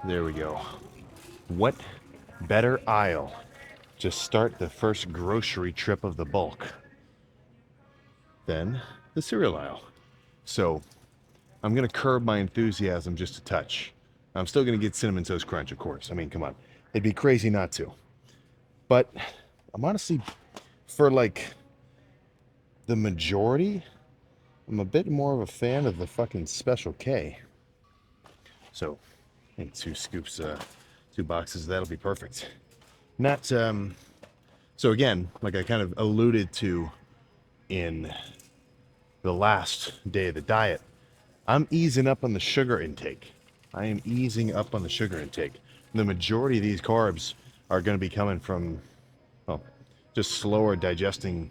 There we go. What better aisle to start the first grocery trip of the bulk than the cereal aisle? So I'm going to curb my enthusiasm just a touch. I'm still going to get Cinnamon Toast Crunch, of course. I mean, come on. It'd be crazy not to. But I'm honestly, for like the majority, I'm a bit more of a fan of the fucking Special K. So, I think two scoops, two boxes, that'll be perfect. Not, so again, like I kind of alluded to in the last day of the diet, I'm easing up on the sugar intake. I am easing up on the sugar intake. The majority of these carbs are going to be coming from, well, just slower digesting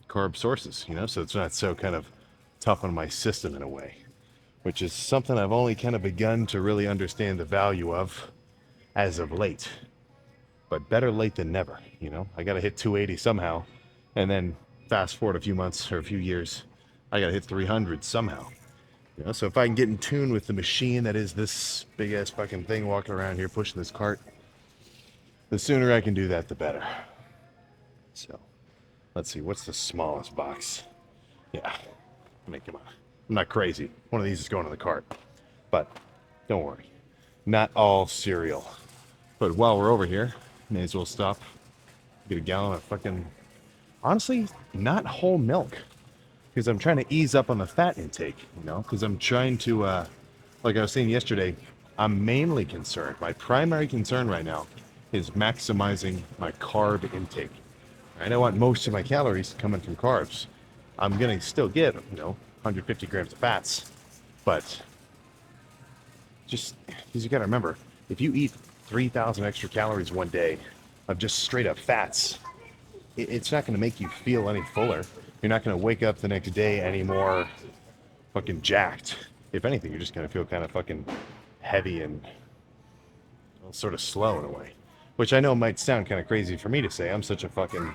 carb sources, so it's not so kind of tough on my system in a way, which is something I've only kind of begun to really understand the value of as of late. But better late than never, I got to hit 280 somehow, and then fast forward a few months or a few years, I got to hit 300 somehow. So if I can get in tune with the machine that is this big ass fucking thing walking around here pushing this cart, the sooner I can do that, the better. So let's see, what's the smallest box? Yeah, I mean, come on. I'm not crazy. One of these is going in the cart. But don't worry, not all cereal. But while we're over here, may as well stop, get a gallon of fucking, honestly, not whole milk. Because I'm trying to ease up on the fat intake, because I'm trying to, like I was saying yesterday, I'm mainly concerned, my primary concern right now is maximizing my carb intake. I want most of my calories coming from carbs. I'm going to still get, 150 grams of fats, but just, because you got to remember, if you eat 3,000 extra calories one day of just straight up fats, it's not going to make you feel any fuller. You're not going to wake up the next day any more fucking jacked. If anything, you're just going to feel kind of fucking heavy and sort of slow in a way. Which I know might sound kind of crazy for me to say. I'm such a fucking,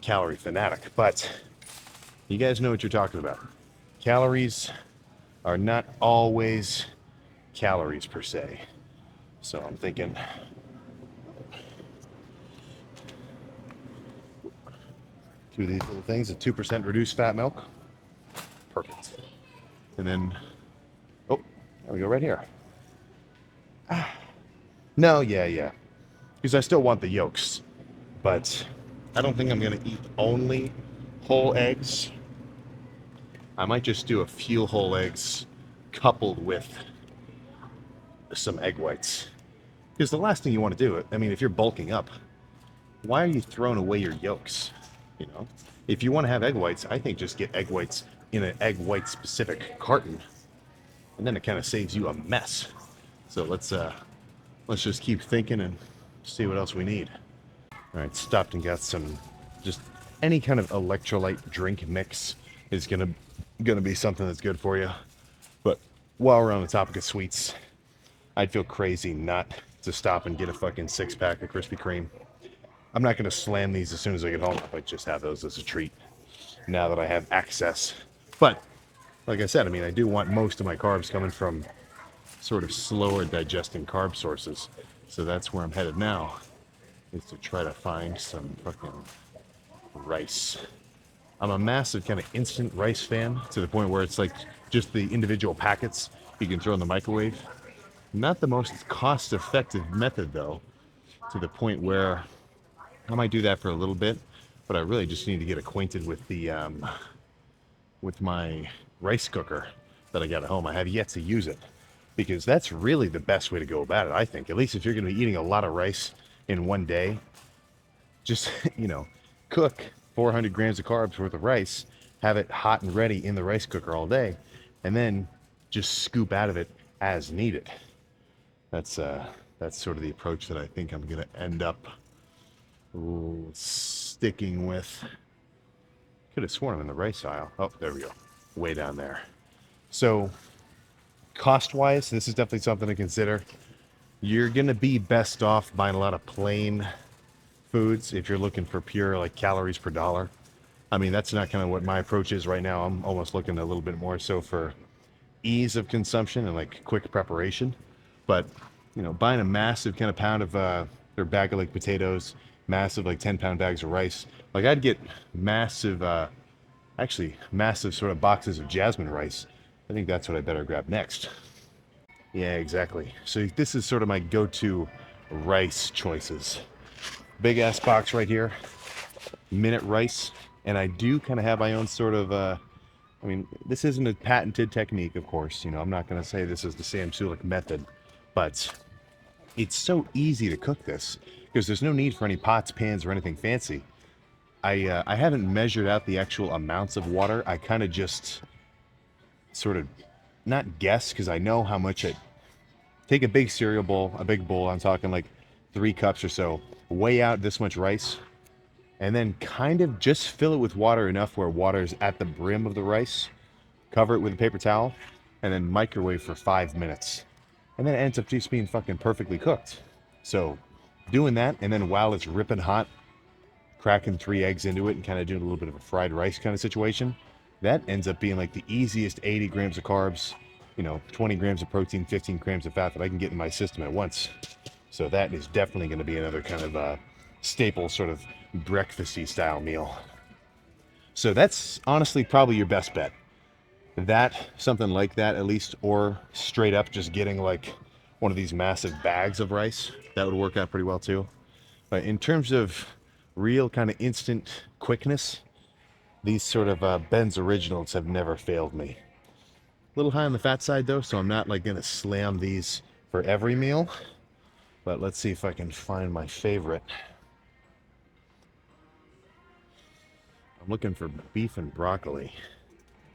calorie fanatic. But you guys know what you're talking about. Calories are not always calories per se. So I'm thinking, two of these little things, a 2% reduced fat milk. Perfect. And then, oh, there we go right here. No, yeah. Because I still want the yolks. But I don't think I'm going to eat only whole eggs. I might just do a few whole eggs coupled with some egg whites. Because the last thing you want to do, I mean, if you're bulking up, why are you throwing away your yolks? If you want to have egg whites, I think just get egg whites in an egg white specific carton, and then it kind of saves you a mess. So let's just keep thinking and see what else we need. All right, stopped and got some, just any kind of electrolyte drink mix is gonna be something that's good for you. But while we're on the topic of sweets, I'd feel crazy not to stop and get a fucking 6-pack of Krispy Kreme. I'm not gonna slam these as soon as I get home. I might just have those as a treat now that I have access. But like I said, I mean, I do want most of my carbs coming from sort of slower digesting carb sources. So that's where I'm headed now, is to try to find some fucking rice. I'm a massive kind of instant rice fan, to the point where it's like just the individual packets you can throw in the microwave. Not the most cost-effective method though, to the point where I might do that for a little bit, but I really just need to get acquainted with the with my rice cooker that I got at home. I have yet to use it, because that's really the best way to go about it, I think. At least if you're going to be eating a lot of rice in one day, just, cook 400 grams of carbs worth of rice, have it hot and ready in the rice cooker all day, and then just scoop out of it as needed. That's sort of the approach that I think I'm going to end up sticking with. Could have sworn I'm in the rice aisle. Oh, there we go. Way down there. So, cost-wise, this is definitely something to consider. You're going to be best off buying a lot of plain foods if you're looking for pure, like, calories per dollar. I mean, that's not kind of what my approach is right now. I'm almost looking a little bit more so for ease of consumption and, like, quick preparation. But buying a massive kind of pound of or bag of like potatoes, massive like 10-pound bags of rice. Like I'd get massive, actually massive sort of boxes of jasmine rice. I think that's what I better grab next. Yeah, exactly. So this is sort of my go-to rice choices. Big ass box right here, minute rice, and I do kind of have my own sort of. I mean, this isn't a patented technique, of course. I'm not going to say this is the Sam Sulek method, but it's so easy to cook this because there's no need for any pots, pans, or anything fancy. I haven't measured out the actual amounts of water. I kind of just sort of not guess because I know how much it. Take a big cereal bowl, a big bowl. I'm talking like 3 cups or so. Weigh out this much rice, and then kind of just fill it with water enough where water is at the brim of the rice. Cover it with a paper towel, and then microwave for 5 minutes. And then it ends up just being fucking perfectly cooked. So doing that, and then while it's ripping hot, cracking 3 eggs into it and kind of doing a little bit of a fried rice kind of situation, that ends up being like the easiest 80 grams of carbs, 20 grams of protein, 15 grams of fat that I can get in my system at once. So that is definitely going to be another kind of staple sort of breakfasty style meal. So that's honestly probably your best bet. That, something like that at least, or straight up just getting like one of these massive bags of rice. That would work out pretty well too. But in terms of real kind of instant quickness, these sort of Ben's Originals have never failed me. A little high on the fat side though, so I'm not like gonna slam these for every meal. But let's see if I can find my favorite. I'm looking for beef and broccoli.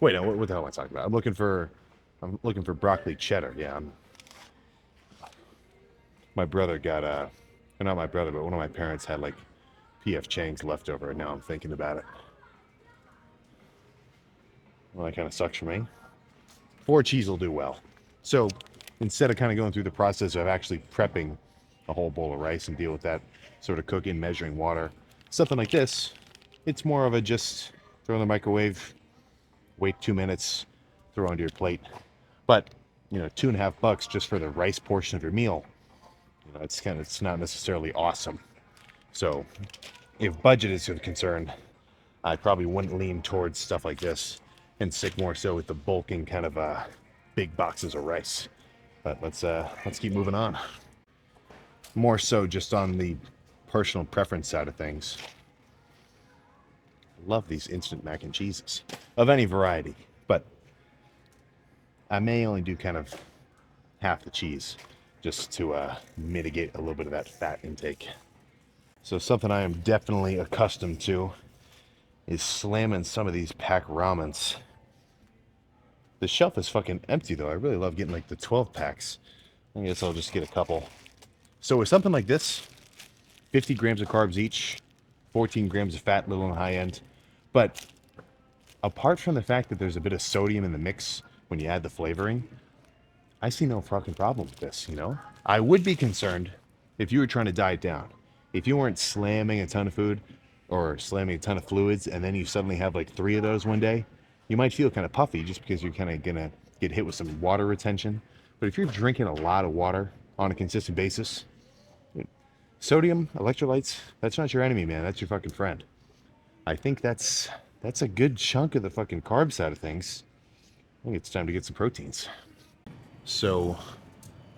Wait, no, what the hell am I talking about? I'm looking for broccoli cheddar. Yeah, my brother got not my brother, but one of my parents had like P.F. Chang's leftover, and now I'm thinking about it. Well, that kind of sucks for me. 4 cheese will do well. So instead of kind of going through the process of actually prepping a whole bowl of rice and deal with that sort of cooking, measuring water, something like this, it's more of a just throw in the microwave, wait 2 minutes, throw onto your plate. But $2.50 just for the rice portion of your meal, it's not necessarily awesome. So if budget is a concern, I probably wouldn't lean towards stuff like this and stick more so with the bulking kind of big boxes of rice. But let's keep moving on. More so just on the personal preference side of things. Love these instant mac and cheeses of any variety, but I may only do kind of half the cheese just to mitigate a little bit of that fat intake. So something I am definitely accustomed to is slamming some of these pack ramens. The shelf is fucking empty though. I really love getting like the 12 packs. I guess I'll just get a couple. So with something like this, 50 grams of carbs each, 14 grams of fat, a little on the high end. But apart from the fact that there's a bit of sodium in the mix when you add the flavoring, I see no fucking problem with this, I would be concerned if you were trying to diet down. If you weren't slamming a ton of food or slamming a ton of fluids and then you suddenly have like 3 of those one day, you might feel kind of puffy just because you're kind of going to get hit with some water retention. But if you're drinking a lot of water on a consistent basis, sodium, electrolytes, that's not your enemy, man. That's your fucking friend. I think that's a good chunk of the fucking carb side of things. I think it's time to get some proteins. So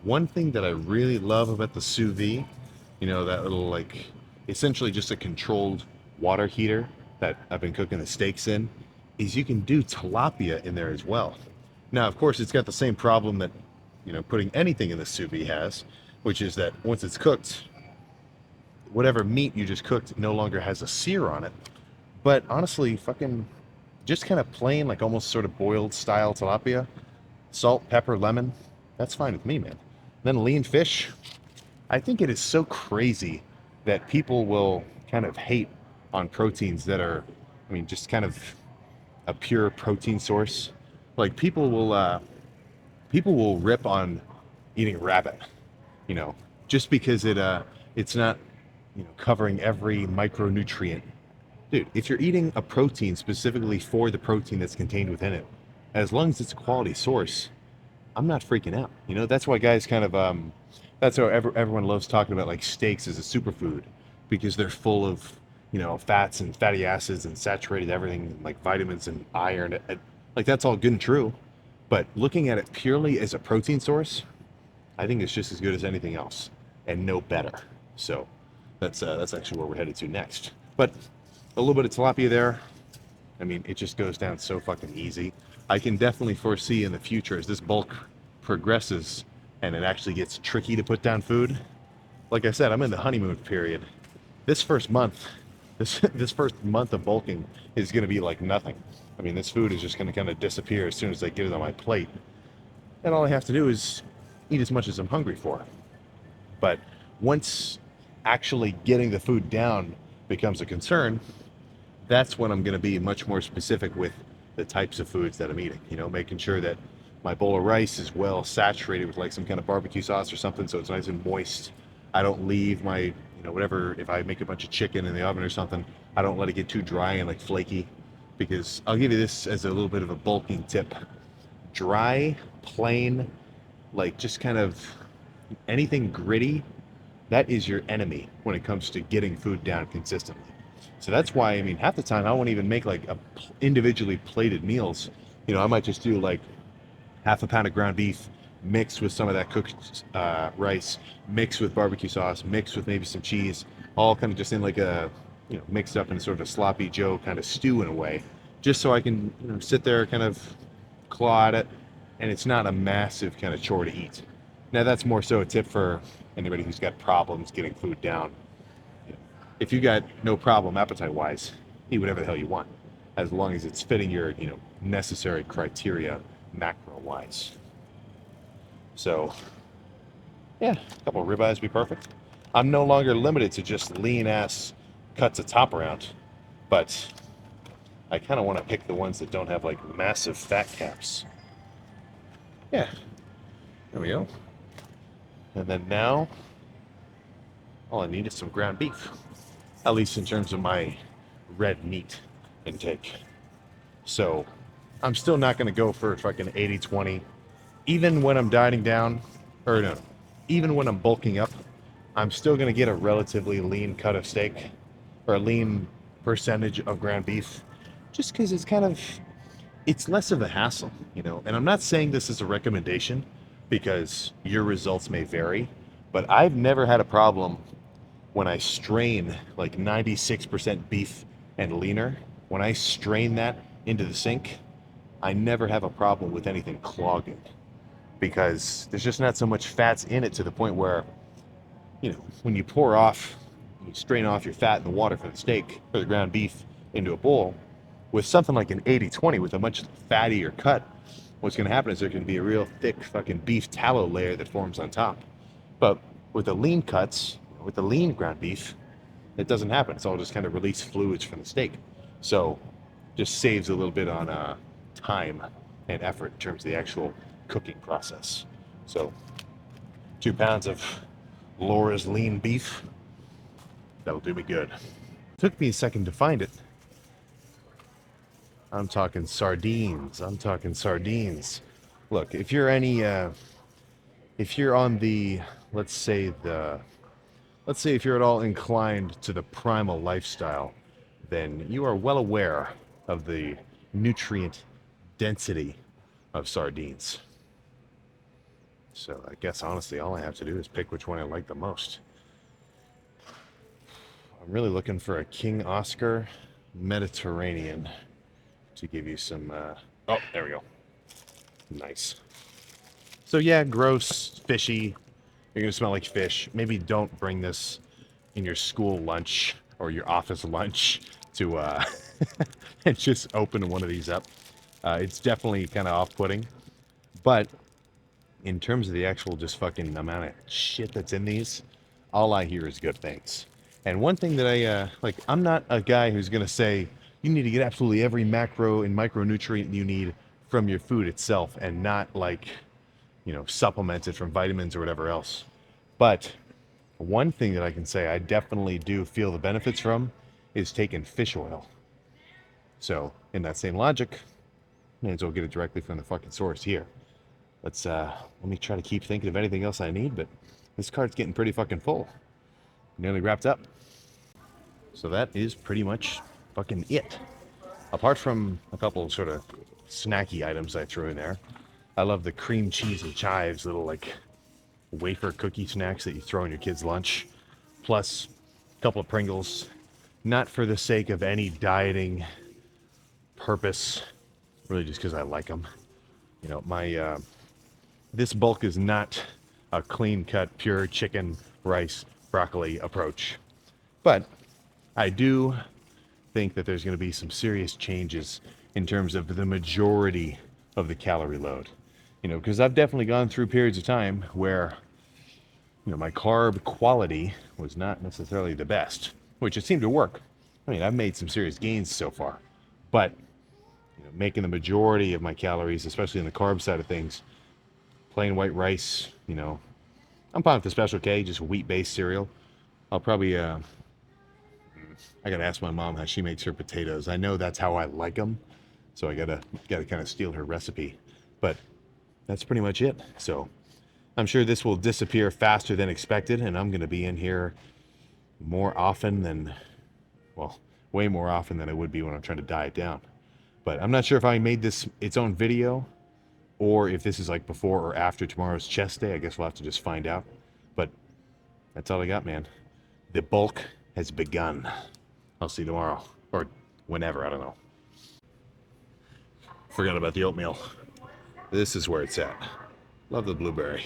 one thing that I really love about the sous vide, that little like essentially just a controlled water heater that I've been cooking the steaks in, is you can do tilapia in there as well. Now, of course, it's got the same problem that, putting anything in the sous vide has, which is that once it's cooked, whatever meat you just cooked no longer has a sear on it. But honestly, fucking just kind of plain, like almost sort of boiled style tilapia, salt, pepper, lemon, that's fine with me, man. Then lean fish. I think it is so crazy that people will kind of hate on proteins that are, just kind of a pure protein source. Like people will rip on eating rabbit, just because it's not, covering every micronutrient. Dude, if you're eating a protein specifically for the protein that's contained within it, as long as it's a quality source, I'm not freaking out. That's why guys kind of That's how everyone loves talking about like steaks as a superfood because they're full of, fats and fatty acids and saturated everything like vitamins and iron. Like that's all good and true. But looking at it purely as a protein source, I think it's just as good as anything else and no better. So that's actually where we're headed to next. But a little bit of tilapia there. I mean, it just goes down so fucking easy. I can definitely foresee in the future as this bulk progresses and it actually gets tricky to put down food. Like I said, I'm in the honeymoon period. This first month, this first month of bulking is going to be like nothing. I mean, this food is just going to kind of disappear as soon as I get it on my plate. And all I have to do is eat as much as I'm hungry for. But once actually getting the food down becomes a concern, that's when I'm going to be much more specific with the types of foods that I'm eating. Making sure that my bowl of rice is well saturated with like some kind of barbecue sauce or something so it's nice and moist. I don't leave my, whatever, if I make a bunch of chicken in the oven or something, I don't let it get too dry and like flaky, because I'll give you this as a little bit of a bulking tip. Dry, plain, like just kind of anything gritty, that is your enemy when it comes to getting food down consistently. So that's why, I mean, half the time I won't even make like individually plated meals. I might just do like half a pound of ground beef mixed with some of that cooked rice, mixed with barbecue sauce, mixed with maybe some cheese, all kind of just in like a, mixed up in sort of a sloppy Joe kind of stew in a way, just so I can, sit there kind of claw at it, and it's not a massive kind of chore to eat. Now that's more so a tip for anybody who's got problems getting food down. If you got no problem appetite-wise, eat whatever the hell you want, as long as it's fitting your, necessary criteria macro-wise. So, yeah, a couple of ribeyes would be perfect. I'm no longer limited to just lean-ass cuts of top round, but I kind of want to pick the ones that don't have, like, massive fat caps. Yeah, there we go. And then now, all I need is some ground beef, at least in terms of my red meat intake. So I'm still not going to go for fucking 80-20. Even when I'm dieting down, or no, even when I'm bulking up, I'm still going to get a relatively lean cut of steak or a lean percentage of ground beef, just because it's less of a hassle, And I'm not saying this is a recommendation because your results may vary, but I've never had a problem when I strain like 96% beef and leaner. When I strain that into the sink, I never have a problem with anything clogging, because there's just not so much fats in it to the point where, when you strain off your fat in the water for the steak or the ground beef into a bowl, with something like an 80-20 with a much fattier cut, what's going to happen is there's going to be a real thick fucking beef tallow layer that forms on top. But with the lean cuts, with the lean ground beef, it doesn't happen. It's all just kind of release fluids from the steak. So just saves a little bit on time and effort in terms of the actual cooking process. So 2 pounds of Laura's lean beef, that'll do me good. Took me a second to find it. I'm talking sardines. Look, if you're on the, let's say if you're at all inclined to the primal lifestyle, then you are well aware of the nutrient density of sardines. So I guess honestly all I have to do is pick which one I like the most. I'm really looking for a King Oscar Mediterranean to give you some, oh, there we go. Nice. So yeah, gross, fishy. You're gonna smell like fish. Maybe don't bring this in your school lunch or your office lunch to and just open one of these up. It's definitely kind of off-putting, but in terms of the actual just fucking amount of shit that's in these, all I hear is good things. And one thing that I like, I'm not a guy who's gonna say you need to get absolutely every macro and micronutrient you need from your food itself and not like, supplemented from vitamins or whatever else. But one thing that I can say I definitely do feel the benefits from is taking fish oil. So in that same logic, may as well get it directly from the fucking source here. Let me try to keep thinking of anything else I need, but this cart's getting pretty fucking full. Nearly wrapped up. So that is pretty much fucking it. Apart from a couple sort of snacky items I threw in there. I love the cream cheese and chives, little like wafer cookie snacks that you throw in your kid's lunch. Plus a couple of Pringles. Not for the sake of any dieting purpose. Really just because I like them. You know, my this bulk is not a clean-cut, pure chicken, rice, broccoli approach. But I do think that there's going to be some serious changes in terms of the majority of the calorie load. You know, because I've definitely gone through periods of time where, you know, my carb quality was not necessarily the best, which it seemed to work. I mean, I've made some serious gains so far, but you know, making the majority of my calories, especially in the carb side of things, plain white rice, you know, I'm fine with the Special K, just wheat-based cereal. I'll probably, I gotta ask my mom how she makes her potatoes. I know that's how I like them, so I gotta kind of steal her recipe. But that's pretty much it. So I'm sure this will disappear faster than expected, and I'm gonna be in here more often than, well, way more often than I would be when I'm trying to diet down. But I'm not sure if I made this its own video, or if this is like before or after tomorrow's chest day. I guess we'll have to just find out. But that's all I got, man. The bulk has begun. I'll see you tomorrow. Or whenever, I don't know. Forgot about the oatmeal. This is where it's at. Love the blueberry.